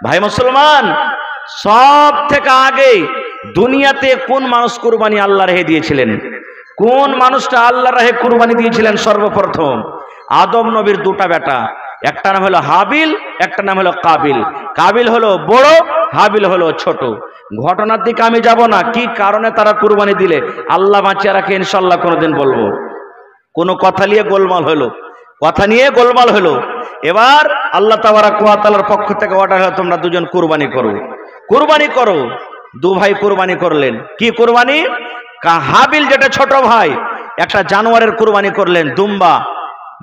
ভাই মুসলমান, সব থেকে আগে দুনিয়াতে কোন মানুষ কুরবানি আল্লাহ রেহে দিয়েছিলেন? কোন মানুষটা আল্লাহ রাহে কুরবানি দিয়েছিলেন? সর্বপ্রথম আদম নবীর দুটা বেটা, একটা নাম হলো হাবিল, একটা নাম হলো কাবিল। কাবিল হলো বড়, হাবিল হলো ছোট। ঘটনার দিকে আমি যাব না, কি কারণে তারা কুরবানি দিলে আল্লাহ বাঁচিয়ে রাখে, ইনশাল্লাহ কোনোদিন বলবো। কোনো কথা নিয়ে গোলমাল হলো, কথা নিয়ে গোলমাল হলো। এবার আল্লাহ তাবারাক ওয়া তাআলার পক্ষ থেকে অর্ডার হলো, তোমরা দুজন কুরবানি করো, কুরবানি করো। দু ভাই কুরবানি করলেন। কি কুরবানি? হাবিল যেটা ছোট ভাই, একটা জানোয়ারের কুরবানি করলেন, দুম্বা,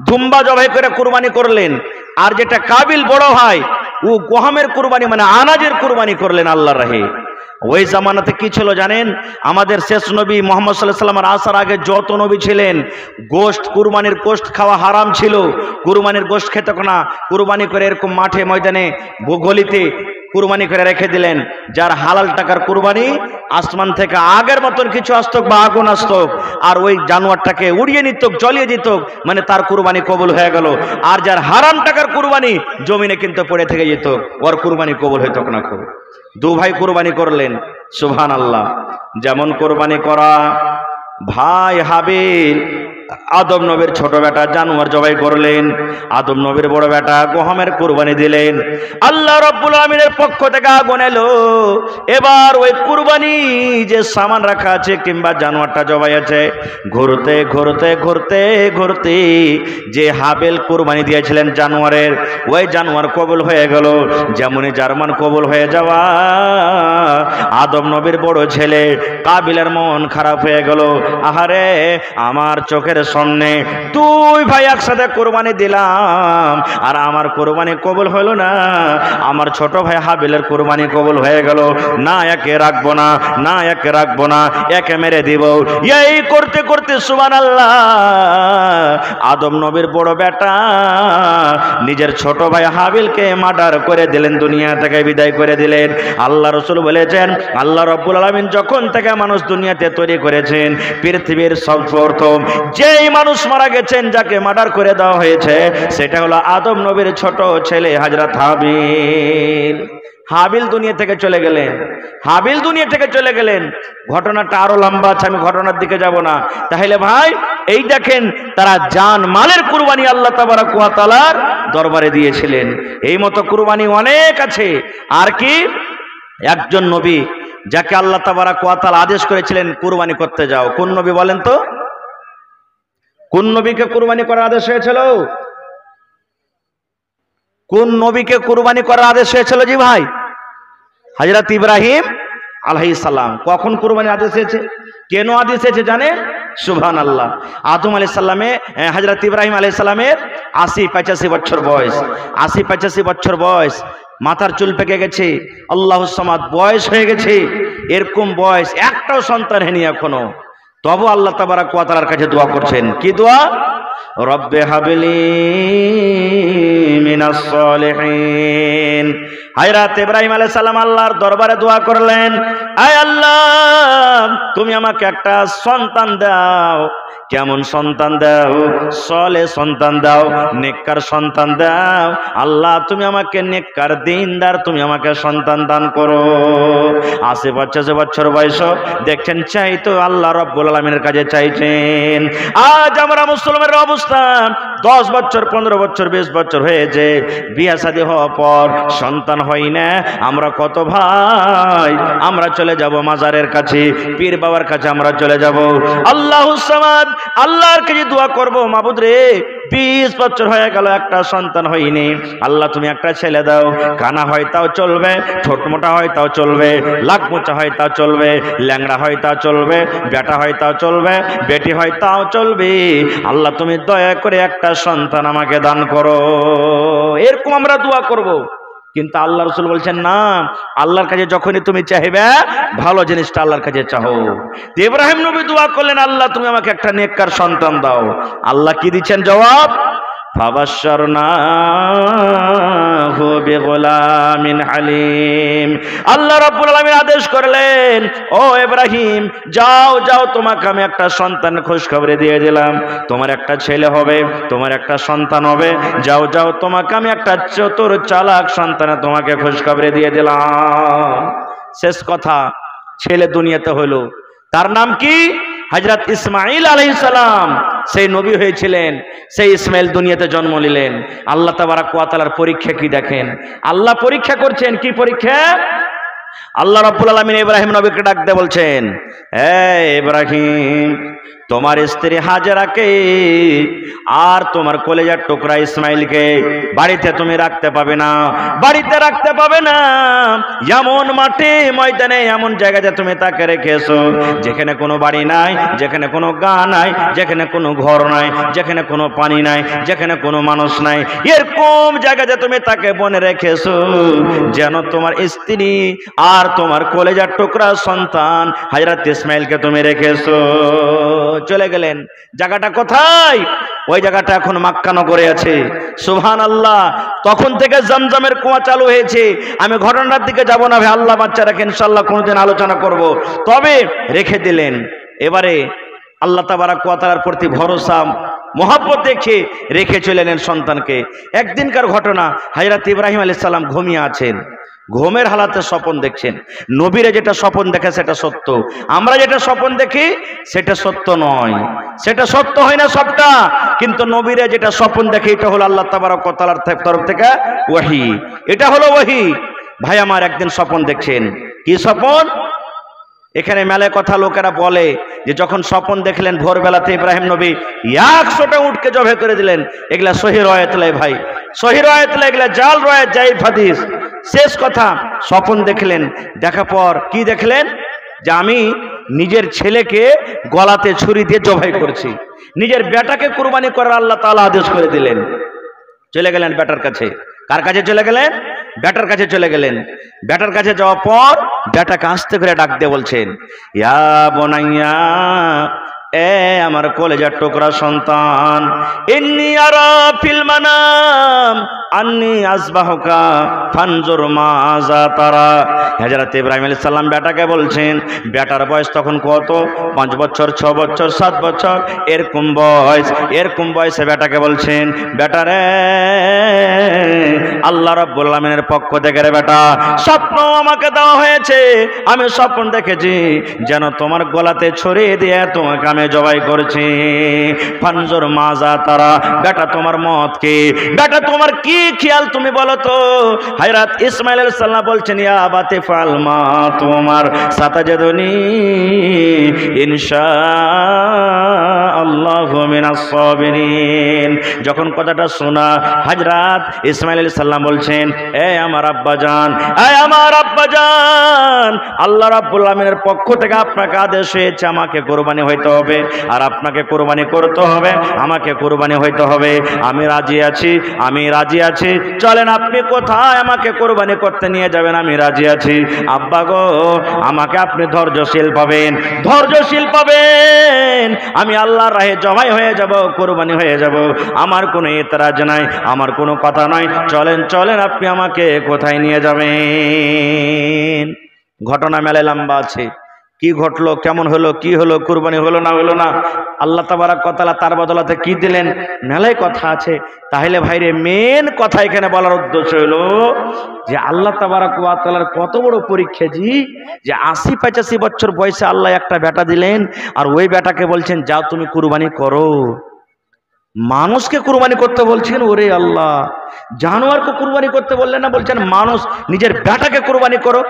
দুম্বা জবাই করে কুরবানি করলেন। আর যেটা কাবিল বড় ভাই, ও গহমের কুরবানি মানে আনাজের কুরবানি করলেন আল্লাহর রাহে। ওই জামানাতে কি ছিল জানেন? আমাদের শেষ নবী মুহাম্মদ সাল্লাল্লাহু আলাইহি ওয়াসাল্লামের আসার আগে যত নবী ছিলেন, গোশত, কুরবানির গোশত খাওয়া হারাম ছিল। কুরবানির গোশত খেতে না, কুরবানি করে এরকম মাঠে ময়দানে গলিতে কুরবানি করে রেখে দিলেন। যার হালাল টাকার কুরবানি, আসমান থেকে আগের মতন কিছু আসতো বা আগুন আসতো, আর ওই জানোয়ারটাকে উড়িয়ে নিত, জ্বলিয়ে দিত, মানে তার কুরবানি কবুল হয়ে গেল। আর যার হারাম টাকার কুরবানি জমিনে কিন্তু পড়ে থেকে যেত, ওর কুরবানি কবুল হইত না। খুব দু ভাই কুরবানি করলেন, সুবহানাল্লাহ। যেমন কুরবানি করা, ভাই হাবিল আদম নবীর ছোট বেটা জানোয়ার জবাই করলেন, আদম নবীর বড় বেটা গহমের কুরবানি দিলেন। আল্লাহ রাব্বুল আমিনের পক্ষ থেকে আগুন এলো। এবার ওই কুরবানি যে সামান রাখা আছে কিংবা জানোয়ারটা জবাই আছে, ঘুরতে ঘুরতে ঘুরতে ঘুরতে যে হাবিল কুরবানি দিয়েছিলেন জানোয়ারের, ওই জানোয়ার কবুল হয়ে গেল। যেমনই জার্মান কবুল হয়ে যাওয়া, আদম নবীর বড় ছেলে কাবিলের মন খারাপ হয়ে গেল। আহারে, আমার চোখের সামনে দুই ভাই একসাথে কুরবানি দিলাম, আর আমার কুরবানি কবুল হলো না। আমার ছোট ভাই হাবিলের কুরবানি কবুল হয়ে গেল। না একে রাখবো না, না একে রাখবো না, একে মেরে দিব। এই করতে করতে সুবহানাল্লাহ, আদম নবীর বড় বেটা নিজের ছোট ভাই হাবিলকে মার্ডার করে দিলেন, দুনিয়া থেকে বিদায় করে দিলেন। আল্লাহ রাসূল বলেছেন, আল্লাহ রাব্বুল আলামিন যখন থেকে মানুষ দুনিয়াতে তৈরি করেছেন, পৃথিবীর সর্বপ্রথম যেই মানুষ মারা গেছেন, যাকে মার্ডার করে দেওয়া হয়েছে, সেটা হলো আদম নবীর ছোট ছেলে হযরত হাবিল। হাবিল দুনিয়া থেকে চলে গেলেন, হাবিল দুনিয়া থেকে চলে গেলেন। ঘটনাটা আরো লম্বা আছে, আমি ঘটনার দিকে যাব না। তাহলে ভাই, এই দেখেন, তারা জান মালের কুরবানি আল্লাহ তাবারাক ওয়া তাআলার দরবারে দিয়েছিলেন। এই মতো কুরবানি অনেক আছে। আর কি, একজন নবী যাকে আল্লাহ তাবারাক ওয়া তাআলা আদেশ করেছিলেন কুরবানি করতে যাও, কোন নবী বলেন তো? কোন নবীকে কুরবানি করার আদেশ হয়েছিল? কোন নবীকে কুরবানি করার আদেশ হয়েছিল? জি ভাই, হযরত ইব্রাহিম আলাইহিস সালাম। কখন কুরবানির আদেশ হয়েছে, কেন আদেশ হয়েছে জানেন? সুবহানাল্লাহ। আদম আলাইহিস সালামে, হযরত ইব্রাহিম আলাইহিস সালামের ৮০-৮৫ বছর বয়স, ৮০-৮৫ বছর বয়স, মাথার চুল পেকে গেছে, আল্লাহুস সামাদ বয়স হয়ে গেছে। এরকম বয়স, একটাও সন্তান হয়নি এখনো। তবু আল্লাহ তাবারাক ওয়া তাআলার কাছে দোয়া করছেন। কি দোয়া? রব্বে হাবলি মিনাস সালিহিন। হযরত ইব্রাহিম আলাইহিস সালাম আল্লাহর দরবারে দোয়া করলেন, আয় আল্লাহ, তুমি আমাকে একটা সন্তান দাও। কেমন সন্তান দাও? সলে সন্তান দাও, নেককার সন্তান দাও। আল্লাহ, তুমি আমাকে নেককার দিনদার, তুমি আমাকে সন্তান দান করো। ৮০-৮৫ বছর বয়স, দেখছেন চাইতো আল্লাহ রাব্বুল আলামিনের কাছে চাইছেন। আজ আমরা মুসলমানের অবস্থা, 10 বছর 15 বছর 20 বছর হয়েছে, বিয়ে শাদী হওয়ার পর সন্তান হয় না। আমরা কত ভাই, আমরা চলে যাব মাজারের কাছে, পীর বাবার কাছে আমরা চলে যাব। আল্লাহুস সামাদ, আল্লাহর কাছে দোয়া করব, মাবুদ রে, 20 বছর হয়ে গেল, একটা সন্তান হয়নি। আল্লাহ, তুমি একটা ছেলে দাও। কানা হয় তাও চলবে, ছোট মোটা হয় তাও চলবে, লাখ মোচা হয় তাও চলবে, ল্যাংড়া হয় তাও চলবে, বেটা হয় তাও চলবে, বেটি হয় তাও চলবে। আল্লাহ, তুমি দয়া করে একটা সন্তান আমাকে দান করো। এরকম আমরা দোয়া করব। কিন্তু আল্লাহ রাসূল বলছেন, না, আল্লাহর কাছে যখনই তুমি চাইবে, ভালো জিনিসটা আল্লাহর কাছে চাও। ইব্রাহিম নবী দোয়া করলেন, আল্লাহ, তুমি আমাকে একটা নেককার সন্তান দাও। আল্লাহ কি দিচ্ছেন জবাব? ফাবাশশারনাহু বিগুলামিন হালিম। আল্লাহ রাব্বুল আলামিন আদেশ করলেন, ও ইব্রাহিম যাও যাও, তোমাকে আমি একটা সন্তানের খোঁজখবর দিয়ে দিলাম, তোমার একটা ছেলে হবে, তোমার একটা সন্তান হবে। যাও যাও, তোমাকে আমি একটা চতুর চালাক সন্তানের তোমাকে খোঁজখবর দিয়ে দিলাম। শেষ কথা, ছেলে দুনিয়াতে হলো, তার নাম কি? হযরত ইসমাঈল আলাইহিস সালাম। সেই নবী হয়েছিলেন, সেই ইসমাঈল দুনিয়াতে জন্ম নিলেন। আল্লাহ তাবারক ওয়া তাআলার পরীক্ষা কি দেখেন, আল্লাহ পরীক্ষা করছেন। কি পরীক্ষা? আল্লাহ রাব্বুল আলামিন ইব্রাহিম নবীকে ডাক দিয়ে বলছেন, হে ইব্রাহিম, তোমার স্ত্রী হাজেরাকে আর তোমার কলেজার টুকরা ইসমাইলকে বাড়িতে তুমি রাখতে পাবে না, বাড়িতে রাখতে পাবে না। এমন মাঠে ময়দানে এমন জায়গাতে তুমি তাকে রেখেছো যেখানে কোনো বাড়ি নাই, যেখানে কোনো গা নাই, যেখানে কোনো ঘর নাই, যেখানে কোনো পানি নাই, যেখানে কোনো মানুষ নাই। এরকম জায়গাতে তুমি তাকে বনে রেখেছো যেন তোমার স্ত্রী আর তোমার কলেজার টুকরা সন্তান হযরত ইসমাইলকে তুমি রেখেছো। চলে গেলেন। জায়গাটা কোথায়? ওই জায়গাটা এখন মক্কা নগরে আছে। সুবহানাল্লাহ। তখন থেকে জমজমের কুয়া চালু হয়েছে। আমি ঘটনার দিকে যাব না ভাই, আল্লাহ বাচ্চা রাখেন, ইনশাআল্লাহ কোনোদিন আলোচনা করব। তবে রেখে দিলেন। এবারে আল্লাহ তাবারক ওয়া তাআলার প্রতি ভরসা মহব্বত দেখে রেখে চলেন সন্তানকে। একদিনকার ঘটনা, হযরত ইব্রাহিম আলাইহিস সালাম ঘুমিয়ে আছেন, ঘুমের হালাতে স্বপ্ন দেখছেন। নবীরা যেটা স্বপ্ন দেখে সেটা সত্য, আমরা যেটা স্বপ্ন দেখি সেটা সত্য নয়, সেটা সত্য হয় না সবটা। কিন্তু নবীরা যেটা স্বপ্ন দেখে এটা হলো আল্লাহ তাবারক ওয়া তাআলার তরফ থেকে ওহী, এটা হলো ওহী। ভাই আমার একদিন স্বপ্ন দেখছেন। কি স্বপ্ন? এখানে মেলায় কথা লোকেরা বলে যে যখন স্বপ্ন দেখলেন ভোরবেলাতে ইব্রাহিম নবী 100টা উটকে জবে করে দিলেন। এগুলা সহিহ রায়াত লাই ভাই, সহিহ রায়াত লাই, এগুলা জাল রায়াত, জাইফ হাদিস। শেষ কথা, স্বপ্ন দেখলেন, দেখার পর কি দেখলেন? যে আমি নিজের ছেলেকে গলাতে ছুরি দিয়ে জবাই করছি, নিজের বেটাকে কুরবানি করার আল্লাহ তাআলা আদেশ করে দিলেন। চলে গেলেন বেটার কাছে। কার কাছে চলে গেলেন? বেটার কাছে চলে গেলেন। বেটার কাছে যাওয়ার পর বেটাকে আস্তে করে ডাক দিয়ে বলছেন, ইয়া বুনাইয়া, এ আমার কলেজার টুকরা সন্তান, ইন্নী আরা ফিল মানাম আন্নী আসবাহুকা ফানজুর মাযা তারা। হযরত ইব্রাহিম আলাইহিস সালাম বেটাকে বলছেন, বেটার বয়স তখন কত? 5 বছর, 6 বছর, 7 বছর, এরকম বয়স। এরকম বয়সে বেটাকে বলছেন, বেটারে আল্লাহ রাব্বুল আলামিনের পক্ষ থেকে রে বেটা, স্বপ্ন আমাকে দেওয়া হয়েছে। আমি স্বপ্ন দেখেছি যেন তোমার গলাতে ছুরি দিয়ে তোমাকে আমি জবাই করছি। ফানজুর মাযা তারা, বেটা তোমার মত কি? বেটা তোমার কি খেয়াল তুমি বলো তো? হযরত ইসমাঈল আলাইহিস সালাম বলছেন, ইয়া আবাতি ফাল মা তোমার সাতাজাদুনি ইনশাআল্লাহু মিনাস সাবিরিন। যখন কথাটা শোনা, হযরত ইসমাঈল আলাইহিস সালাম বলছেন, এ আমার আব্বাজান, এ আমার আব্বাজান, আল্লাহ রাব্বুল আলামিনের পক্ষ থেকে আপনাকে আদেশ হয়েছে আমাকে কুরবানি হইতে হবে, আর আপনাকে কুরবানি করতে হবে, আমাকে কুরবানি হইতে হবে। আমি রাজি আছি, আমি রাজি আছি। চলেন আপনি কোথায় আমাকে কুরবানি করতে নিয়ে যাবেন, আমি রাজি আছি। আব্বা গো, আমাকে আপনি ধৈর্যশীল পাবেন, ধৈর্যশীল পাবেন। আমি আল্লাহর রাহে জবাই হয়ে যাব, কুরবানি হয়ে যাব। আমার কোনো এতরাজ নাই, আমার কোনো কথা নাই। চলেন চলেন, আপনি আমাকে কোথায় নিয়ে যাবেন? ঘটনা মেলায় লম্বা আছে। কি ঘটলো, কেমন হলো, কি হলো, কুরবানি হলো না হলো না, আল্লাহ তাবারক ওয়া তাআলা তার বদলাতে কি দিলেন, মেলায় কথা আছে। তাহলে ভাইরে মেন কথা এখানে বলার উদ্দেশ্য হলো যে আল্লাহ তাবারক ওয়া তাআলার কত বড় পরীক্ষা জি, যে 80-85 বছর বয়সে আল্লাহ একটা বেটা দিলেন, আর ওই বেটাকে বলছেন যাও তুমি কুরবানি করো। মানুষকে কুরবানি করতে বলছেন, ওরে আল্লাহ, জানোয়ারকে কুরবানি করতে বললেন না, বলছেন মানুষ নিজের বেটাকে কুরবানি করো।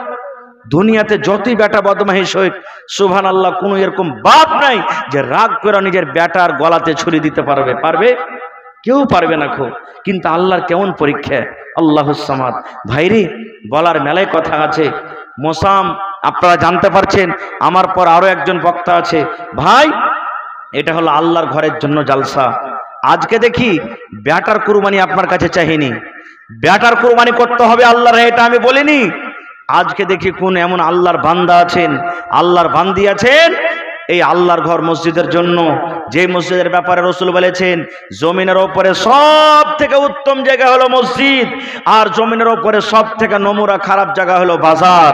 দুনিয়াতে যতই বেটা বদমাইশ হোক, সুবহানাল্লাহ, কোনো এরকম বাপ নাই যে রাগ করে নিজের বেটার গলাতে ছুরি দিতে পারবে? পারবে? কেউ পারবে না খো। কিন্তু আল্লাহর কেমন পরীক্ষা, আল্লাহুস সামাদ। ভাইরে, বলার মেলায় কথা আছে। মোসাম আপনারা জানতে পারছেন, আমার পর আরো একজন বক্তা আছে। ভাই, এটা হলো আল্লাহর ঘরের জন্য জালসা। আজকে দেখি বেটার কুরবানি আপনার কাছে চাইনি, বেটার কুরবানি করতে হবে আল্লাহর, এটা আমি বলিনি। আজকে দেখি কোন এমন আল্লাহর বান্দা আছেন, আল্লাহর বান্দি আছেন, এই আল্লাহর ঘর মসজিদের জন্য, যে মসজিদের ব্যাপারে রাসূল বলেছেন জমিনের উপরে সব থেকে উত্তম জায়গা হলো মসজিদ, আর জমিনের উপরে সব থেকে নোংরা খারাপ জায়গা হলো বাজার।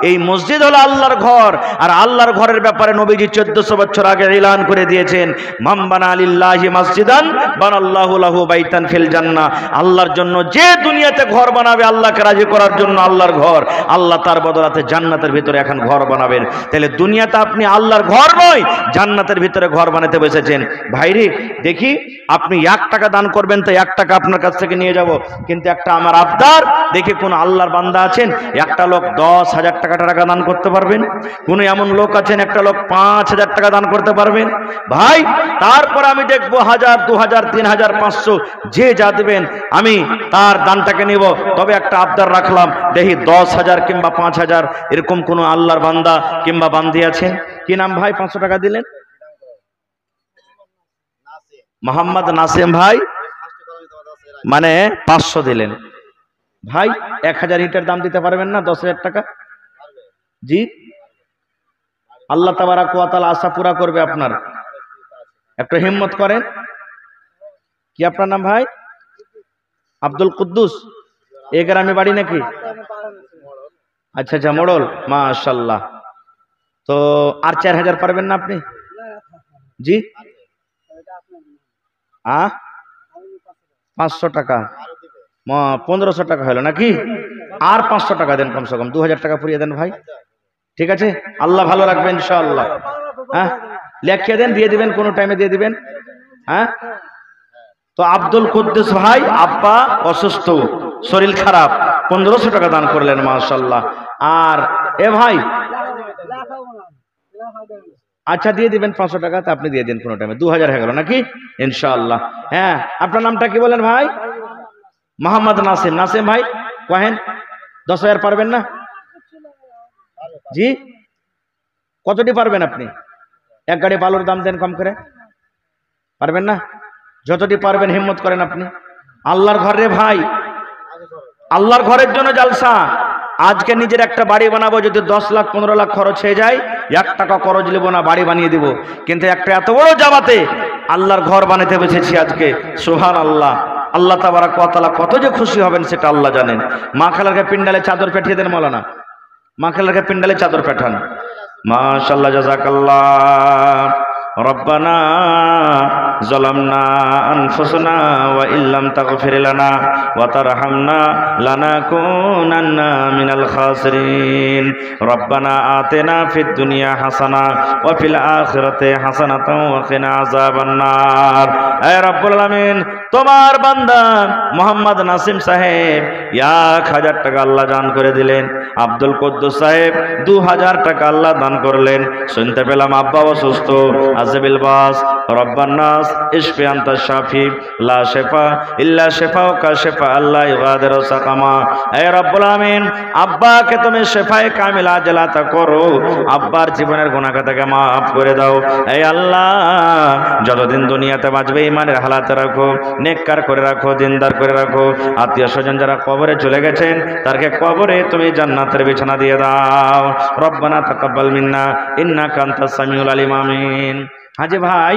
এই মসজিদ হলো আল্লাহর ঘর, আর আল্লাহর ঘরের ব্যাপারে নবীজি 1400 বছর আগে এলান করে দিয়েছেন, মান বানা লিল্লাহি মসজিদান বানাল্লাহু লাহু বাইতান ফিল জান্নাহ। আল্লাহর জন্য যে দুনিয়াতে ঘর বানাবে আল্লাহকে রাজি করার জন্য আল্লাহর ঘর, আল্লাহ তার বদলাতে জান্নাতের ভিতরে এখন ঘর বানাবেন। তাহলে দুনিয়াতে আপনি আল্লাহর ঘর নয়, জান্নাতের ভিতরে ঘর বানাতে বসেছেন। ভাইরে দেখি, আপনি 1 টাকা দান করবেন তো 1 টাকা আপনার কাছ থেকে নিয়ে যাব, কিন্তু একটা আমার আবদার, দেখি কোন আল্লাহর বান্দা আছেন একটা লোক 10,000 টাকা দান করতে পারবেন? কোন এমন লোক আছেন একটা লোক 5,000 টাকা দান করতে পারবেন? ভাই তারপর আমি দেখবো 1000, 2000, 3000, 500 যে যা দেবেন আমি তার দানটাকে নেব। তবে একটা আবদার রাখলাম, দেখি 10,000 কিংবা 5,000 এরকম কোন আল্লাহর বান্দা কিংবা বান্দি আছেন? কি নাম ভাই? 500 টাকা দিলেন? মোহাম্মদ নাসিম ভাই, মানে 500 দিলেন। ভাই 1000 ইটের দাম দিতে পারবেন না? 10,000 টাকা। জি, আল্লাহ তাবারাক ওয়া তাআলা আশা পুরা করবে আপনার, একটু হিম্মত করেন। কি আপনার নাম ভাই? আব্দুল কুদ্দুস। এ গ্রামে বাড়ি নাকি? আচ্ছা আচ্ছা, মোড়ল, মাশাআল্লাহ। তো আর 4000 পারবেন না আপনি? জি, 500 টাকা, 1500 টাকা হলো নাকি? আর 500 টাকা দেন, কমসে কম 2000 টাকা পুরিয়ে দেন ভাই। ঠিক আছে, আল্লাহ ভালো রাখবেন ইনশাআল্লাহ। হ্যাঁ, লেখিয়ে দেন, দিয়ে দিবেন, কোনো টাইমে দিয়ে দিবেন। হ্যাঁ, তো আব্দুল কুদ্দুস ভাই আব্বা অসুস্থ, শরীর খারাপ, 1500 টাকা দান করলেন, মাশাআল্লাহ। আর এ ভাই, আচ্ছা দিয়ে দিবেন 500 টাকা, তা আপনি দিয়ে দিন কোনো টাইমে, 2000 হয়ে গেল নাকি ইনশাআল্লাহ। হ্যাঁ, আপনার নামটা কি বলেন ভাই? মোহাম্মদ নাসিম। নাসিম ভাই কহেন, 10,000 পারবেন না? জি, কতটি পারবেন আপনি? 1 গাড়ি বালুর দাম দেন কম করে, পারবেন না? যতটি পারবেন হিম্মত করেন আপনি। আল্লাহর ঘরে ভাই, আল্লাহর ঘরের জন্য জালসা। আজকে নিজের একটা বাড়ি বানাবো, যদি 10 লাখ 15 লাখ খরচ হয়ে যায়, 1 টাকা খরচ নেব না, বাড়ি বানিয়ে দিব। কিন্তু একটা এত বড় জামাতে আল্লাহর ঘর বানাতে বসেছি আজকে, সুবহানাল্লাহ। আল্লাহ তাবারাক ওয়া তাআলা কত যে খুশি হবেন সেটা আল্লাহ জানেন। মা খালাকে পিন্ডালে চাদর পাঠিয়ে দেন মৌলানা, মা খালাকে পিন্ডালে চাদর পাঠান। মাশাআল্লাহ, জাযাকাল্লাহ। রব্বানা যালামনা আনফুসানা ওয়া ইল্লাম তাগফির লানা ওয়া তারহামনা লানাকুনান্না মিনাল খাসিরিন। রব্বানা আতিনা ফিদ দুনিয়া হাসানা ওয়া ফিল আখিরাতি হাসানাতাও ওয়া কিনা আযাবান নার। হে রব্বুল আলামিন, তোমার বান্দা মোহাম্মদ নাসিম সাহেব 1000 টাকা আল্লাহ দান করে দিলেন। আব্দুল কুদ্দুস সাহেব 2000 টাকা আল্লাহ দান করলেন। শুনতে পেলাম আব্বা অসুস্থ, আজবিল বাস। রব্বান নাস ইশফি আনতা শাফি লা শিফা ইল্লা শিফাউকা শিফা আল্লাহ ইগাদিরু সাকামা। হে রব্বুল আমিন, আব্বাকে তুমি শিফায়ে কামিলা আজলাতা করো, আব্বার জীবনের গুনাহ খাতাকে মাফ করে দাও। হে আল্লাহ, যতদিন দুনিয়াতে বাঁচবে ইমানের হালাতে রাখো, নেককার করে রাখো, দিনদার করে রাখো। আত্মীয় স্বজন যারা কবরে চলে গেছেন তারকে কবরে তুমি জান্নাতের বিছানা দিয়ে দাও। রব্বানা তাকাব্বাল মিন্না ইন্নাকা আনতাস সামিউল আলিম, আমিন। হাজি ভাই,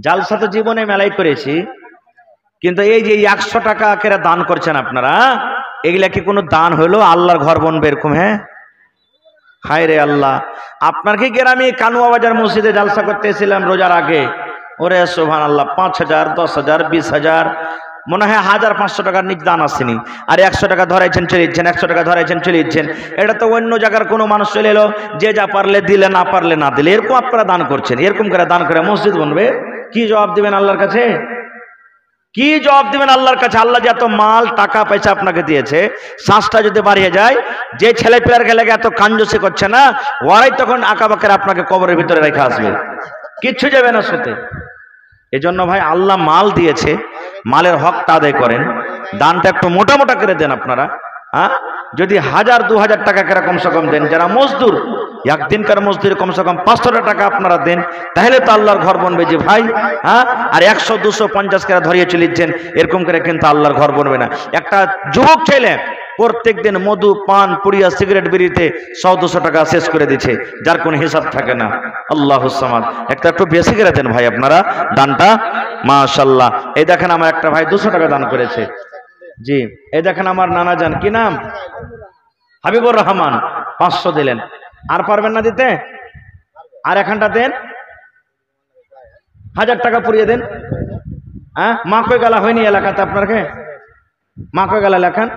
জালসা তো জীবনে মেলাই করেছি, কিন্তু এই যে 100 টাকা কেরা দান করছেন আপনারা, এগুলা কি কোনো দান হলো? আল্লাহর ঘর বনবে এরকম? হ্যাঁ, হায় রে আল্লাহ। আপনার কি গ্রামে কানুয়া বাজার মসজিদে জালসা করতে এসেছিলাম রোজার আগে, ওরে সুবহানাল্লাহ, 5,000, 10,000, 20,000, মনে হয় 1500 টাকার নিক দান আসেনি। আর 100 টাকা ধরাইছেন চলে যাচ্ছেন, 100 টাকা ধরাইছেন চলে যাচ্ছেন। এটা তো অন্য জায়গার কোনো মানুষ চলে এলো, যে যা পারলে দিলে, না পারলে না দিলে, এরকম আপনারা দান করছেন। এরকম করে দান করে মসজিদ বনবে? কি জবাব দিবেন আল্লাহর কাছে? কি জবাব দিবেন আল্লাহর কাছে? আল্লাহ যে এত মাল টাকা পয়সা আপনাকে দিয়েছে, শ্বাসটা যদি বাড়িয়ে যায়, যে ছেলে পেলার গেলে এত কাঞ্জুসি করছে না, ওরাই তখন আঁকাবাকের আপনাকে কবরের ভিতরে রেখে আসবে, কিচ্ছু যাবে না সাথে। এজন্য ভাই, আল্লাহ মাল দিয়েছে, মালের হকটা আদায় করেন, দানটা একটু মোটা মোটা করে দেন আপনারা। হ্যাঁ, যদি 1000, 2000 টাকা করে কমসে কম দেন, যারা মজদুর, একদিনকার মজদুর কমসে কম 500 টাকা আপনারা দেন, তাহলে তো আল্লাহর ঘর বনবে যে ভাই। হ্যাঁ, আর 100, 200, 50 করে ধরিয়ে চলিচ্ছেন, এরকম করে কিন্তু আল্লাহর ঘর বনবে না। একটা যুবক ছেলে প্রত্যেক দিন মধু পান পুড়িয়া সিগারেট বিড়িতে 100-200 টাকা শেষ করে দিচ্ছে, যার কোনো হিসাব থাকে না। আল্লাহুস সামাদ। একটা একটু বেশি করে দেন ভাই আপনারা দানটা, মাশাআল্লাহ। এই দেখেন আমার একটা ভাই 200 টাকা দান করেছে। জি, এই দেখেন আমার নানা জান, কি নাম? হাবিবুর রহমান, 500 দিলেন। আর পারবেন না দিতে? আর এখানটা দেন, 1000 টাকা পুড়িয়ে দেন। হ্যাঁ, মা কই গেলা হয়নি এলাকাতে আপনাকে? মা কই গেলা লেখান,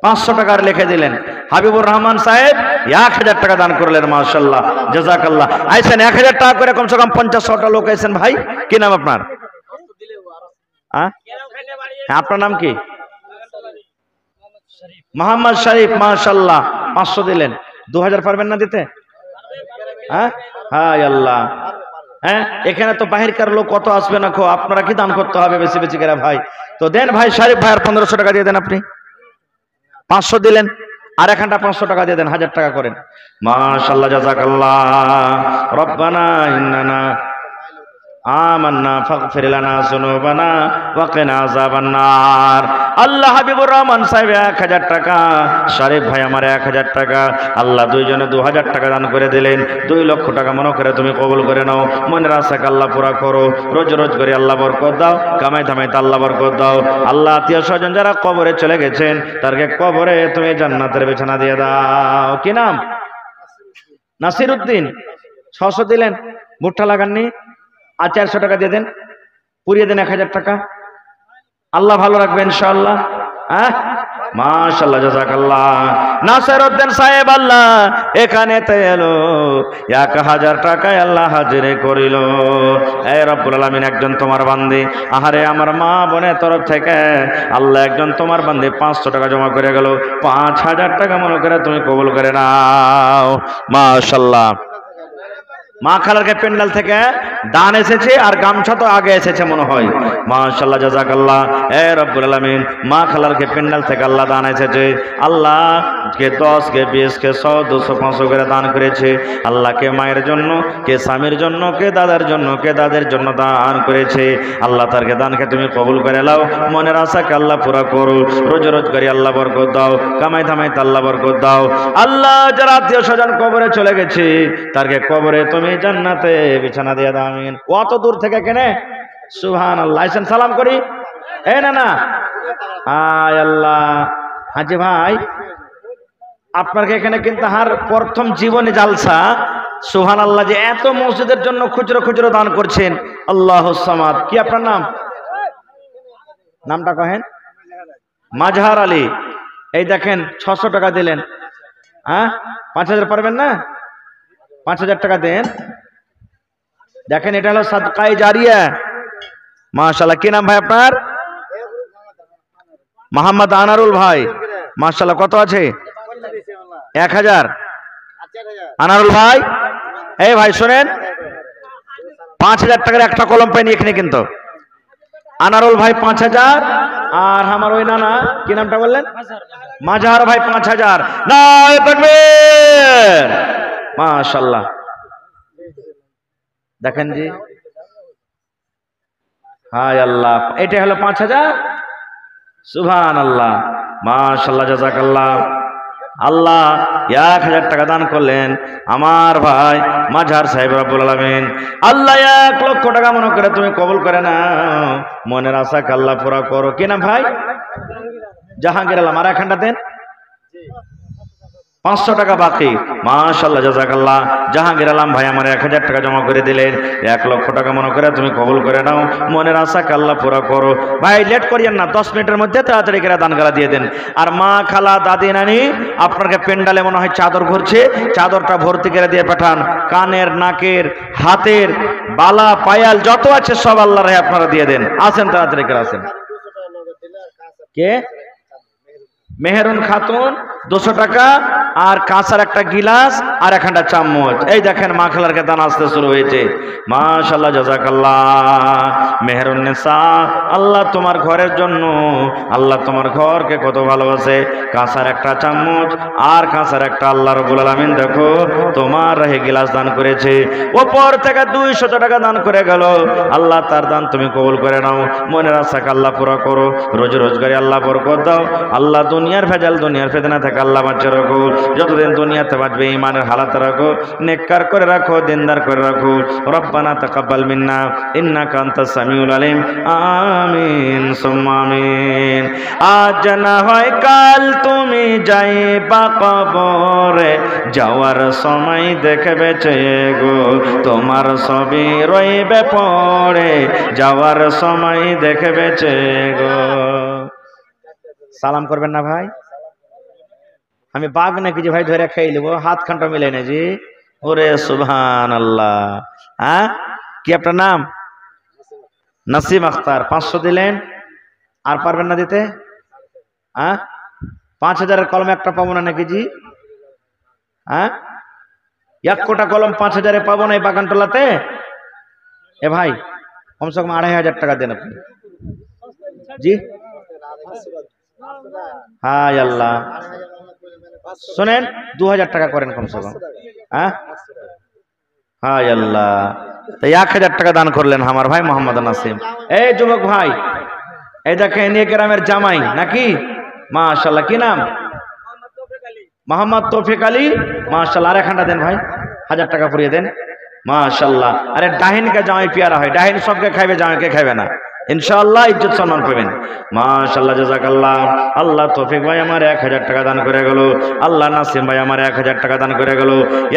500 টাকার লিখে দিলেন। হাবিবুর রহমান সাহেব 1000 টাকা দান করলেন, মাশাআল্লাহ, জাযাকাল্লাহ। আইছেন 1000 টাকা করে কমসে কম 50-100টা লোক আইছেন। ভাই কি নাম আপনার? হ্যাঁ, আপনার নাম কি? মোহাম্মদ শরীফ, মাশাআল্লাহ, 500 দিলেন। 2000 পারবেন না দিতে? হ্যাঁ, হায় আল্লাহ। হ্যাঁ, এখানে তো বাহিরকার লোক কত আসবে না, আপনারা কি দান করতে হবে বেশি বেশি করে ভাই। তো দেন ভাই, শরীফ ভাই আর 1500 টাকা দিয়ে দেন। আপনি 500 দিলেন, আর এখানটা 500 টাকা দিয়ে দেন, 1000 টাকা করেন। মাশাআল্লাহ, জাযাকাল্লাহ। রব্বানা ইন্নানা আমান্না ফাগফির লানা যুনুবানা ওয়া কিনা আযাবান নার। আল্লাহ, হাবিবুর রহমান সাহেব 1000 টাকা, শরীফ ভাই আমার 1000 টাকা, আল্লাহ দুইজনে 2000 টাকা দান করে দিলেন। 2 লক্ষ টাকা মনে করে তুমি কবুল করে নাও। মনের আশাকে আল্লাহ পুরা করো। রোজ রোজ করে আল্লাহ বরকত দাও, কামাই ধামাইতে আল্লাহ বরকত দাও। আল্লাহ, আত্মীয় স্বজন যারা কবরে চলে গেছেন তারকে কবরে তুমি জান্নাতের বিছানা দিয়ে দাও। কি নাম? নাসির উদ্দিন, 600 দিলেন। ভুট্টা লাগাননি, আর 400 টাকা দিয়ে দেন, পুড়িয়ে দেন 1000 টাকা। আল্লাহ ভালো রাখবেন ইনশাআল্লাহ। হ্যাঁ, মাশাআল্লাহ, জাযাকাল্লাহ। নাসির উদ্দিন সাহেব আল্লাহ এখানে তে এলো, 1000 টাকায় আল্লাহ হাজির করিল। এই রব্বুল আলামিন, একজন তোমার বান্দি, আহারে আমার মা বোনের তরফ থেকে আল্লাহ একজন তোমার বান্দি 500 টাকা জমা করে গেল। 5000 টাকা মনে করে তুমি কবুল করে নাও। মাশাআল্লাহ। মা খালারকে প্যান্ডেল থেকে দান এসেছে, আর গামছা তো আগে এসেছে মনে হয়। মাশাআল্লাহ, জাযাকাল্লাহ। এ রব্বুল আলামিন, মা খালারকে প্যান্ডেল থেকে আল্লাহ দান এসেছে। আল্লাহ কে 10 কে 20 কে 100 200 500 করে দান করেছে। আল্লাহ কে মায়ের জন্য, কে স্বামীর জন্য, কে দাদার জন্য, কে দাদের জন্য দান করেছে। আল্লাহ তারকে দানকে তুমি কবুল করে নাও। মনের আশাকে আল্লাহ পুরা করো। রোজ রোজ করে আল্লাহ বরকত দাও, কামাই ধামাইতে আল্লাহ বরকত দাও। আল্লাহ, যারা আত্মীয় স্বজন কবরে চলে গেছে তারকে কবরে তুমি জান্নাতে বিছানা দিয়ে দাও। আমিন। কত দূর থেকে কেনে, সুবহানাল্লাহ। আইসেন, সালাম করি। এ না না, আয় আল্লাহ। হাজি ভাই, আপনাকে এখানে কিন্তু আর প্রথম জীবনে জালসা, সুবহানাল্লাহ, যে এত মসজিদের জন্য খুচরো খুচরো দান করছেন। আল্লাহুস সামাদ। কি আপনার নাম? নামটা কহেন। মাজহার আলী। এই দেখেন 600 টাকা দিলেন। হ্যাঁ, 5000 পারবেন না? 5000 টাকা দেন। দেখেন, এটা হলো সাদকায়ে জারিয়া। মাশাআল্লাহ। কি নাম ভাই আপনার? মোহাম্মদ আনারুল ভাই, মাশাআল্লাহ। কত আছে? 1000। আনারুল ভাই, এই ভাই শোনেন, 5000 টাকার একটা কলম পাইনি এখানে কিন্তু। আনারুল ভাই 5000, আর আমার ওই নানা, কি নামটা বললেন? মাজহার ভাই 5000। নারে তাকবীর, মাশাআল্লাহ। দেখেন জি, হায় আল্লাহ। এটা হলো 5000। সুবহানাল্লাহ, মাশাআল্লাহ, জাযাকাল্লাহ। আল্লাহ 1000 টাকা দান করলেন আমার ভাই মাজহার সাহেব। রব্বুল আলামিন, আল্লাহ 1 লক্ষ টাকা মনে করে তুমি কবুল করে নাও। মনের আশাকে আল্লাহ পুরা করো। কি নাম ভাই? জাহাঙ্গীর আলম। আর এখানটা দেন, 500 টাকা বাকি। মাশাআল্লাহ, জাযাকাল্লাহ। জাহাঙ্গীর আলম ভাই আমার 1000 টাকা জমা করে দিলেন। 1 লক্ষ টাকা মনে করে তুমি কবুল করে নাও। মনের আশাকে আল্লাহ পুরা করো। ভাই লেট করিয়েন না, 10 মিনিটের মধ্যে তাড়াতাড়ি করে দান গালা দিয়ে দেন। আর মা খালা দাদি নানি আপনাকে পেন্ডালে মনে হয় চাদর ভরছে, চাদরটা ভর্তি করে দিয়ে পাঠান। কানের, নাকের, হাতের বালা পায়াল যত আছে সব আল্লাহর রাহে আপনারা দিয়ে দেন। আসেন, তাড়াতাড়ি করে আসেন। কে? মেহেরুন খাতুন 200 টাকা। আর কাঁসার একটা গিলাস আর একটা চামচ। এই দেখেন মাখলার খেতান আসতে শুরু হয়েছে। মাশাআল্লাহ, জাযাকাল্লাহ। মেহেরুন্নেসা, আল্লাহ তোমার ঘরের জন্য, আল্লাহ তোমার ঘরকে কত ভালোবাসে। কাঁসার একটা চামচ আর কাঁসার একটা, আল্লাহ রাব্বুল আলামিন দেখো তোমার রাহে গিলাস দান করেছে। ওপর থেকে 200 টাকা দান করে গেল। আল্লাহ তার দান তুমি কবুল করে নাও। মনের আশাকে আল্লাহ পুরা করো। রোজ রোজগারে আল্লাহ বরকত দাও। আল্লাহ দুনিয়ার ভেজাল, দুনিয়ার ফিতনা থেকে আল্লাহ বাঁচিয়ে রাখো। যতদিন দুনিয়াতে বাঁচবে ঈমানের হালাতে রাখো, নেককার করে রাখো, দিনদার করে রাখো। রব্বানা তাকাব্বাল মিন্না ইন্নাকা আনতাস সামিউল আলিম। আমিন সুম্মা আমিন। আজ না হয় কাল তুমি যাইবা কবরে, যাওয়ার সময় দেখবে চেয়ে গো তোমার ছবি রইবে পড়ে, যাওয়ার সময় দেখবে চেয়ে গো। সালাম করবেন না ভাই? আমি বাঘ নাকি যে ভাই ধরে খেয়ে নেবো? হাত খানটা মিলে না জি। ওরে সুবহানাল্লাহ। হ্যাঁ, কি আপনার নাম? নাসিম আখতার। 500 দিলেন, আর পারবেন না দিতে? হ্যাঁ, 5000-এর কলম একটা পাবো না নাকি জি? হ্যাঁ, 1 কোটা কলম 5000-এ পাবো না এই বাগানটোলাতে? এ ভাই, কমসে কম 2500 টাকা দেন আপনি জি। হায় আল্লাহ, শোনেন 2000 টাকা করেন কমসে কম। হ্যাঁ, হায় আল্লাহ, তাই 1000 টাকা দান করলেন আমার ভাই মোহাম্মদ নাসিম। এই যুবক ভাই, এই দেখেন এই গ্রামের জামাই নাকি? মাশাআল্লাহ, কি নাম? মোহাম্মদ তৌফিক আলী। মাশাআল্লাহ, আর এখানটা দেন ভাই, 1000 টাকা পুরিয়ে দেন। মাশাআল্লাহ। আরে ডাহিনকে জামাই পেয়ারা হয়, ডাহিন সবকে খাইবে, জামাইকে খাইবে না। ইনশাআল্লাহ ইজ্জত সম্মান পাবেন। মাশাআল্লাহ, জাযাকাল্লাহ। আল্লাহ তৌফিক ভাই আমার 1000 টাকা দান করে গেল। আল্লাহ নাসিম ভাই আমার 1000 টাকা দান করে গেল।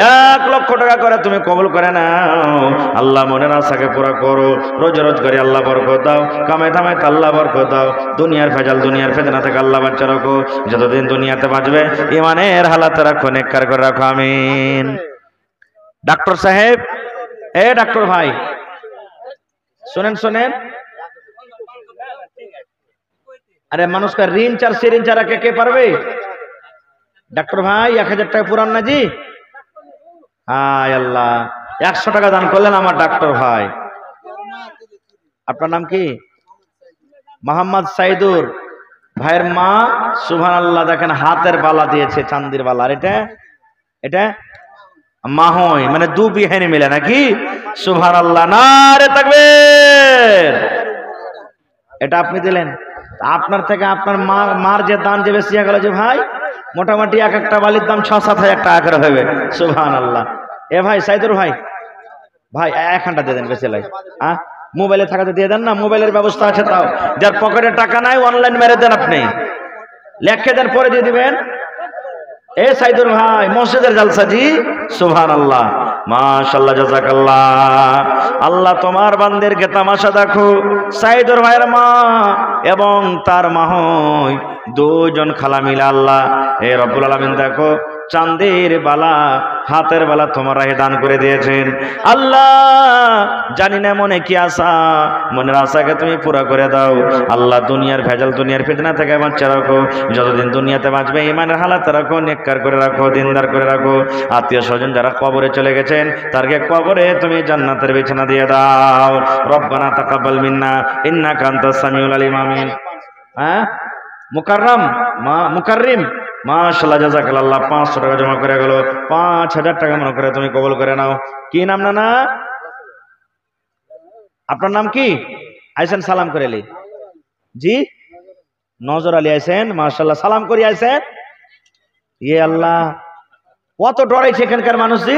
1 লক্ষ টাকা করে তুমি কবুল করে নাও। আল্লাহ মনের আশাকে পুরা করো। রোজ রোজ করে আল্লাহ বরকত দাও। কামে ধামে আল্লাহ বরকত দাও। দুনিয়ার ভেজাল, দুনিয়ার ফিতনা থেকে আল্লাহ বাঁচিয়ে রাখো। যতদিন দুনিয়াতে বাঁচবে ঈমানের হালাতে রাখো, নেককার করে রাখো। আমিন। ডাক্তার সাহেব, এ ডাক্তার ভাই, শোনেন শোনেন, আরে মানুষকে ঋণ চার সিরিঞ্জ চারা কে পারবে? ডাক্তার ভাই 1000 টাকা পুরান না জি? হায় আল্লাহ, 100 টাকা দান করলেন আমার ডাক্তার ভাই। আপনার নাম কি? মোহাম্মদ সাইদুর। ভাইয়ের মা সুবহানাল্লাহ, দেখেন হাতের বালা দিয়েছে, চান্দির বালা। আর এটা এটা মাহই, মানে 2 বিহানি মিলে নাকি? সুবহানাল্লাহ, নারে তাকবীর। এটা আপনি দিলেন। আপনার থেকে আপনার মার যে দান যে বেশি গেল যে ভাই, মোটামুটি এক একটা বালির দাম 6-7 হাজার টাকা করে হবে। সুবহানাল্লাহ। এ ভাই সাইদুর ভাই, ভাই এখানটা দিয়ে দেন, বেশি লাগে। হ্যাঁ, মোবাইলে থাকাতে দিয়ে দেন না, মোবাইলের ব্যবস্থা আছে তাও। যার পকেটে টাকা নাই অনলাইন মেরে দেন, আপনি লেখে দেন, পরে দিয়ে দিবেন। এ সাইদুর ভাই, মসজিদের জালসা জি। সুবহানাল্লাহ, মাশাআল্লাহ, জাযাকাল্লাহ। আল্লাহ তোমার বান্দেরকে তামাশা দেখো। সাইদুর ভাইয়ের মা এবং তার মা হয় 2 জন খালা মিলে আল্লাহ এ রব্বুল আলামিন দেখো চাঁদের বালা, হাতের বালা তোমার রাহে দান করে দিয়েছেন। আল্লাহ জানি না মনে কি আশা, মনের আশাকে তুমি পুরা করে দাও। আল্লাহ দুনিয়ার ভেজাল, দুনিয়ার ফিতনা থেকে বাঁচিয়ে রাখো। যতদিন দুনিয়াতে বাঁচবে ঈমানের হালাতে রাখো, নেককার করে রাখো, দিনদার করে রাখো। আত্মীয় স্বজন যারা কবরে চলে গেছেন, তারকে কবরে তুমি জান্নাতের বিছানা দিয়ে দাও। রব্বানা তাকাব্বাল মিন্না ইন্নাকা আনতাস সামিউল আলিম। আমিন। হ্যাঁ, মুকাররিম, মাশাআল্লাহ, জাযাকাল্লাহ। 500 টাকা জমা করে গেল। 5000 টাকা মনে করে তুমি কবুল করে নাও। কি নাম না? আপনার নাম কি? আইসেন সালাম করে এলি জি। নজর আলী আইসেন, মাশাআল্লাহ, সালাম করি আইসেন। ইয়ে আল্লাহ, কত ডরাইছে এখানকার মানুষ জি।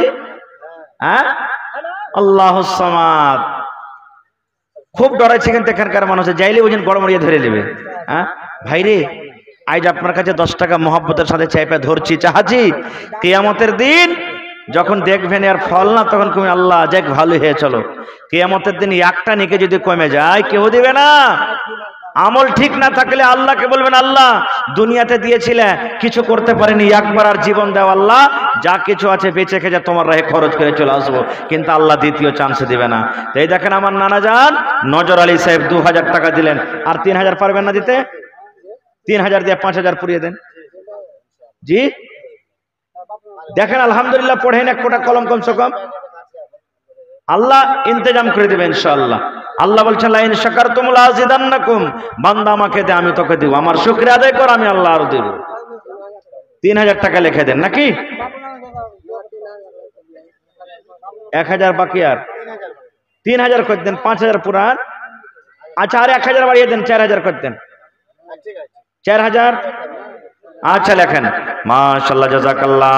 হ্যাঁ, আল্লাহুস সামাদ, খুব ডরাইছে এখানকার মানুষ। যাইলে ওই গড়মড়িয়ে ধরে নেবে। হ্যাঁ ভাই রে, আজ আপনার কাছে 10 টাকা মহব্বতের সাথে চাইপা ধরছি, চাহাজি কিয়ামতের দিন যখন দেখবেন আর ফল না, তখন তুমি আল্লাহ যাক ভালো হয়ে চলো। কিয়ামতের দিন একটা নিকে যদি কমে যায়, কেউ দিবে না। আমল ঠিক না থাকলে আল্লাহকে বলবেন, আল্লাহ দুনিয়াতে দিয়েছিলে, কিছু করতে পারেনি, একবার আর জীবন দাও আল্লাহ, যা কিছু আছে বেঁচে খেয়ে তোমার রাহে খরচ করে চলে আসবো। কিন্তু আল্লাহ দ্বিতীয় চান্স দিবে না। তো এই দেখেন আমার নানা যান নজর আলী সাহেব 2000 টাকা দিলেন। আর 3000 পারবেন না দিতে? 3000 দিয়ে 5000 পুরিয়ে দেন জি। দেখেন আলহামদুলিল্লাহ পড়েন এক ফোঁটা কলম কমসে কম, আল্লাহ ইন্তজাম করে দেবে ইনশাআল্লাহ। আল্লাহ বলছেন লা ইন শাকারতুম লা আযিদান্নাকুম, বান্দা আমাকে দে আমি তোকে দিব, আমার শুকরিয়া আদায় কর আমি আল্লাহ আরো দেব। 3000 টাকা লিখে দেন নাকি 1000 বাকি আর 3000 করে দেন, 5000 পুরান। আচ্ছা আর 1000 বাড়িয়ে দেন, 4000 করে দেন, 4000। আচ্ছা লেখেন মাশাআল্লাহ জাযাকাল্লাহ।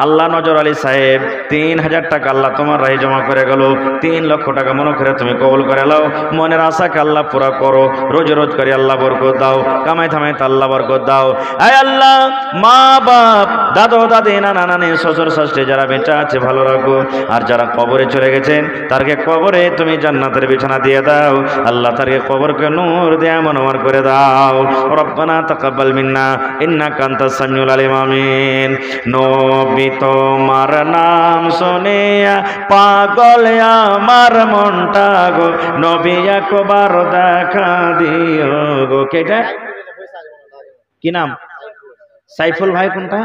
আল্লাহ নজর আলী সাহেব 3000 টাকা আল্লাহ তোমার রাহে জমা করে গেল। 3 লক্ষ টাকা মনে করে তুমি কবুল করে নাও, মনের আশাকে আল্লাহ পুরা করো, রোজ রোজ করে আল্লাহ বরকত দাও, কামাই থামাই আল্লাহ বরকত দাও। আয় আল্লাহ মা বাপ দাদু দাদি নানা নানি শ্বশুর শাশুড়ি যারা বেঁচে আছে ভালো রাখো, আর যারা কবরে চলে গেছেন তারকে কবরে তুমি জান্নাতের বিছানা দিয়ে দাও আল্লাহ, তারকে কবরকে নূর দিয়ে মনোয়ার করে দাও। রব্বানা তাকাব্বাল মিন্না ইন্নাকা আনতাস সামিউল আলিম। আমিন। নবী তোমার নাম শুনে পাগল আমার মনটা গো, নবী একবার দেখা দিও গো। কেটা কি নাম? সাইফুল ভাই কোনটা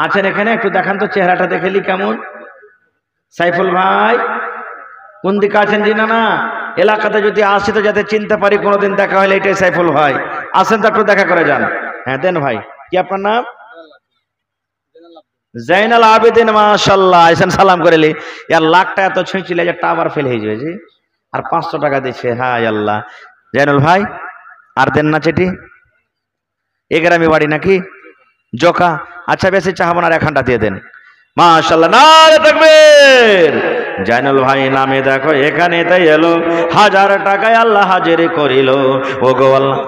আছেন এখানে? একটু দেখান তো চেহারাটা দেখেলি কেমন। সাইফুল ভাই কোন দিকে আছেন? জি না না এলাকাতে যদি আসি তো যাতে চিনতে পারি, কোনোদিন দেখা হলে এটাই সাইফুল ভাই। আসেন তো একটু দেখা করে যান। হ্যাঁ দেন ভাই, কি আপনার নাম? জাইনাল আবেদিন। মাশাআল্লাহ আইসেন সালাম করেলি। ইয়ার লাখটা এত ছুঁইছিলে যে টাওয়ার ফেল হয়ে যাবে জি। আর 500 টাকা দিচ্ছে। হায় আল্লাহ। জাইনুল ভাই আর দেন না চেটি? এ গ্রামে বাড়ি নাকি জোকা? আচ্ছা বেশি চাহাবো না, 1 ঘন্টা দিয়ে দেন। মাশাআল্লাহ নারে তাকবীর। জাইনুল ভাই নামে দেখো এখানে তাই এলো, 1000 টাকায় আল্লাহ হাজিরি করিল। ও গো আল্লাহ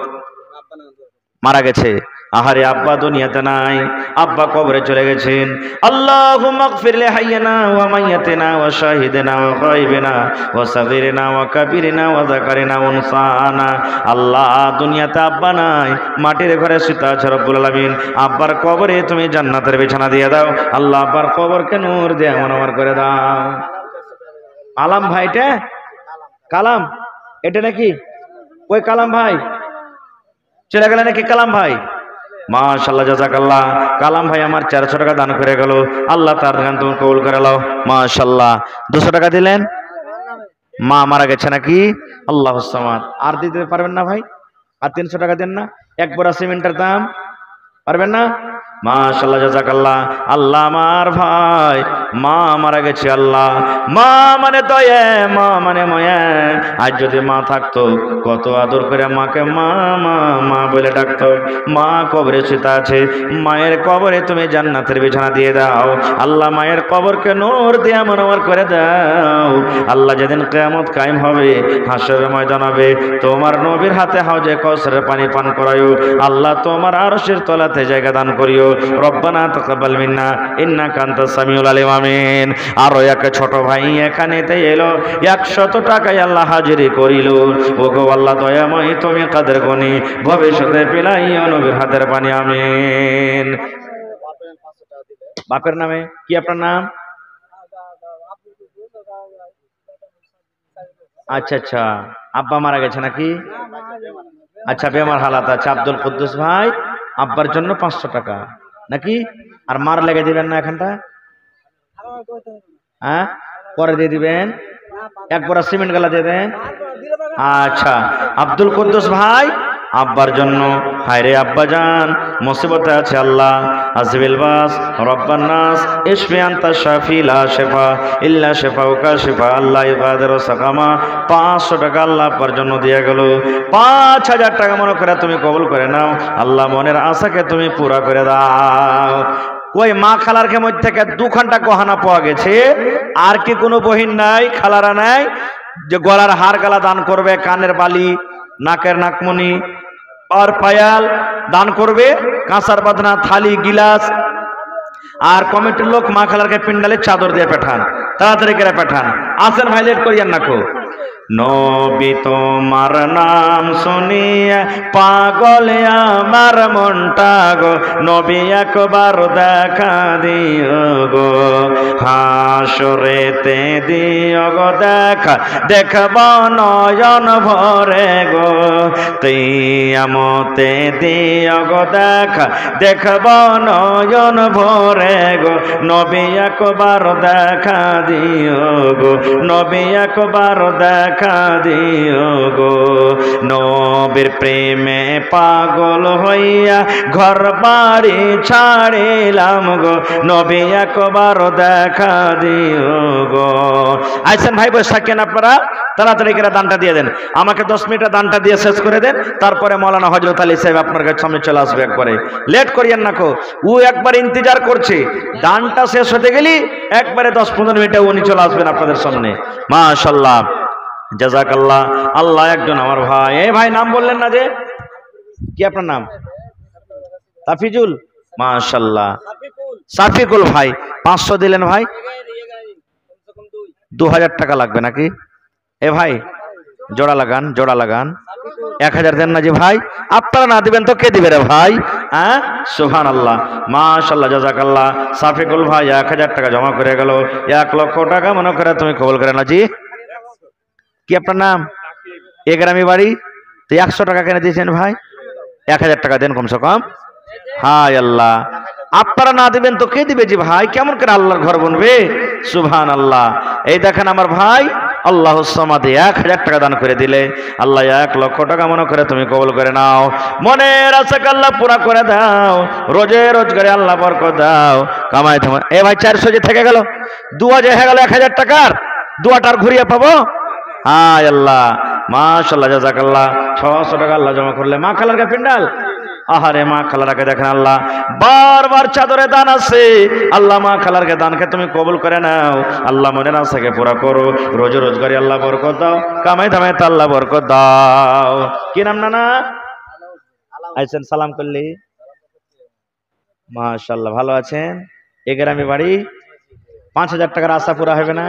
মারা গেছে, আহারে আব্বা দুনিয়াতে নাই, আব্বা কবরে চলে গেছেন। আল্লাহুম্মা গফির লি হাইয়িনা ওয়া মাইয়িতিনা ওয়া শাহিদিনা ওয়া গায়বিনা ওয়া সাগীরিনা ওয়া কাবীরিনা ওয়া যাকারিনা ওয়া উনসানা। আল্লাহ দুনিয়াতে আব্বা নাই, মাটির ঘরে শুতে আছে রব্বুল আলামিন, আব্বার কবরে তুমি জান্নাতের বিছানা দিয়ে দাও আল্লাহ, আব্বার কবরকে নূর দিয়ে মনোয়ার করে দাও। আলাম ভাইটা কালাম এটা নাকি? ওই কালাম ভাই চলে গেলে নাকি কালাম ভাই? মাশাআল্লাহ জাযাকাল্লাহ। কালাম ভাই আমার 400 টাকা দান করে গেল, আল্লাহ তার দান তুমি কবুল করে নাও। মাশাআল্লাহ 200 টাকা দিলেন। মা মারা গেছে নাকি? আল্লাহুস সামাদ। আর দিতে পারবেন না ভাই? আর 300 টাকা দেন না? এক বড় সিমেন্টের দাম পারবেন না? মাশাআল্লাহ জাযাকাল্লাহ। আল্লাহ আমার ভাই মা মারা গেছে, আল্লাহ মা মানে দয়া, মা মানে মায়া। আজ যদি মা থাকতো কত আদর করে মাকে মা মা মা বলে ডাকতো। মা কবরে শুতে আছে, মায়ের কবরে তুমি জান্নাতের বিছানা দিয়ে দাও আল্লাহ, মায়ের কবরকে নূর দিয়ে মনোয়ার করে দাও আল্লাহ। যেদিন কিয়ামত কায়েম হবে, হাসরের ময়দান হবে, তোমার নবীর হাতে হাউজে কাউসারের পানি পান করায়ো আল্লাহ, তোমার আরশের তলাতে জায়গা দান করিও। রব্বানা তাকাব্বাল মিন্না ইন্নাকা আনতাস সামিউল আলিম। আমিন। আর এক ছোট ভাই এখানেতে এলো, 100 টাকায় আল্লাহ হাজিরি করিল। ও গো আল্লাহ দয়াময় তুমি কাদের গনি, ভবিষ্যতে পেলাইও নবীর হাতের পানি। আমিন। বাপের নামে কি আপনার নাম? আচ্ছা আচ্ছা আব্বা মারা গেছে নাকি? আচ্ছা বেমার হালাত আছে। আব্দুল কুদ্দুস ভাই আব্বার জন্য 500 টাকা নাকি? আর মার লেগে দিবেন না এখানটা? হ্যাঁ পরে দিয়ে দিবেন, একবার সিমেন্ট গালা দিয়ে দেন। আচ্ছা আব্দুল কুদ্দুস ভাই আব্বার জন্য। হায়রে আব্বা জান মুসিবতে আছে আল্লাহ, আসবিল বাস রব্বান নাস ইশফি আনতা শাফি লা শিফা ইল্লা শিফাউকা শিফা আল্লাহ ইগাদিরু সাকামা। 500 টাকা আল্লাহ আব্বার জন্য দিয়ে গেল। 5000 টাকা মনে করে তুমি কবুল করে নাও আল্লাহ, মনের আশাকে তুমি পুরা করে দাও। ওই মা খালার মধ্যে থেকে 2 ঘন্টা গহনা পাওয়া গেছে, আর কি কোনো বহিন নাই খালারা নাই যে গলার হার গালা দান করবে, কানের বালি, নাকের নাকমণি আর পায়াল দান করবে, কাঁসার বাঁধনা থালি গিলাস। আর কমিটির লোক মা খালারকে পিন্ডালে চাদর দিয়ে পাঠান, তাড়াতাড়ি করে পাঠান। আসেন ভাই লেট করিয়েন না কো। নবী তোমার নাম শুনিয়া পাগল আমার মনটা গো, নবী একবার দেখা দিও গো, হাসরেতে দিও গো দেখা, দেখব নয়ন ভরে গো, কিয়ামতে দিও গো দেখা, দেখব নয়ন ভরে গো, নবী একবার দেখা দিও গো, নবী একবার দেখা দিও গো। নবীর প্রেমে পাগল হইয়া ঘর বাড়ি ছাড়িলাম গো, নবী একবার দেখা দিও গো। আইসেন ভাই বসে থাকেন আপনারা, তাড়াতাড়ি করে দানটা দিয়ে দেন, আমাকে 10 মিনিটের দানটা দিয়ে শেষ করে দেন, তারপরে মৌলানা হযরত আলী সাহেব আপনার কাছে সামনে চলে আসবে। একবারে লেট করিয়েন না কো, ও একবার ইন্তজার করছে, দানটা শেষ হতে গেলি একবারে 10-15 মিনিটে উনি চলে আসবেন আপনাদের সামনে। মাশাআল্লাহ, জাযাকাল্লাহ। আল্লাহ একজন আমার ভাই, এই ভাই নাম বললেন না যে, কি আপনার নাম? তাফিজুল, মাশাআল্লাহ। সাফিকুল ভাই 500 দিলেন ভাই, 2000 টাকা লাগবে নাকি? এ ভাই জোড়া লাগান, জোড়া লাগান, 1000 দেন না যে ভাই, আপনারা না দিবেন তো কে দিবে রে ভাই? হ্যাঁ, সুবহানাল্লাহ, মাশাআল্লাহ, জাযাকাল্লাহ। সাফিকুল ভাই 1000 টাকা জমা করে গেল, 1 লক্ষ টাকা মনে করে তুমি কবুল করে না জি। কি আপনার নাম? এ গ্রামে বাড়ি, তো 100 টাকা কেন দিয়েছেন ভাই? 1000 টাকা দেন কমসে কম। হায় আল্লাহ, আপনারা না দিবেন তো কে দিবে জি ভাই? কেমন করে আল্লাহর ঘর বনবে? সুবহানাল্লাহ। এই দেখেন আমার ভাই আল্লাহুস সামাদ 1000 টাকা দান করে দিলে, আল্লাহ 1 লক্ষ টাকা মনে করে তুমি কবুল করে নাও, মনের আশাকে আল্লাহ পুরা করে দাও, রোজে রোজগারে আল্লাহ বরকত দাও, কামাই থামা। এ ভাই 400 যে থেকে গেল, 2000 হয়ে গেল 1000 টাকার, দুয়াটার ঘুরিয়ে পাবো। হায় আল্লাহ, মাশাআল্লাহ, জাযাকাল্লাহ। 600 টাকা আল্লাহ জমা করলে মা খালার পিন্ডাল, আহারে মা খালারকে দেখেন আল্লাহ বারবার চাদরে দান আছে, আল্লাহ মা খালারকে দানকে তুমি কবুল করে নাও, আল্লাহ মনের আশাকে পুরা করো, রোজ রোজগারি আল্লাহ বরকত দাও, কামাই ধামাই আল্লাহ বরকত দাও। কি নাম নানা? আইছেন সালাম করলি, মাশাআল্লাহ, ভালো আছেন? এ গ্রামে বাড়ি, 5000 টাকার আশা পুরা হবে না?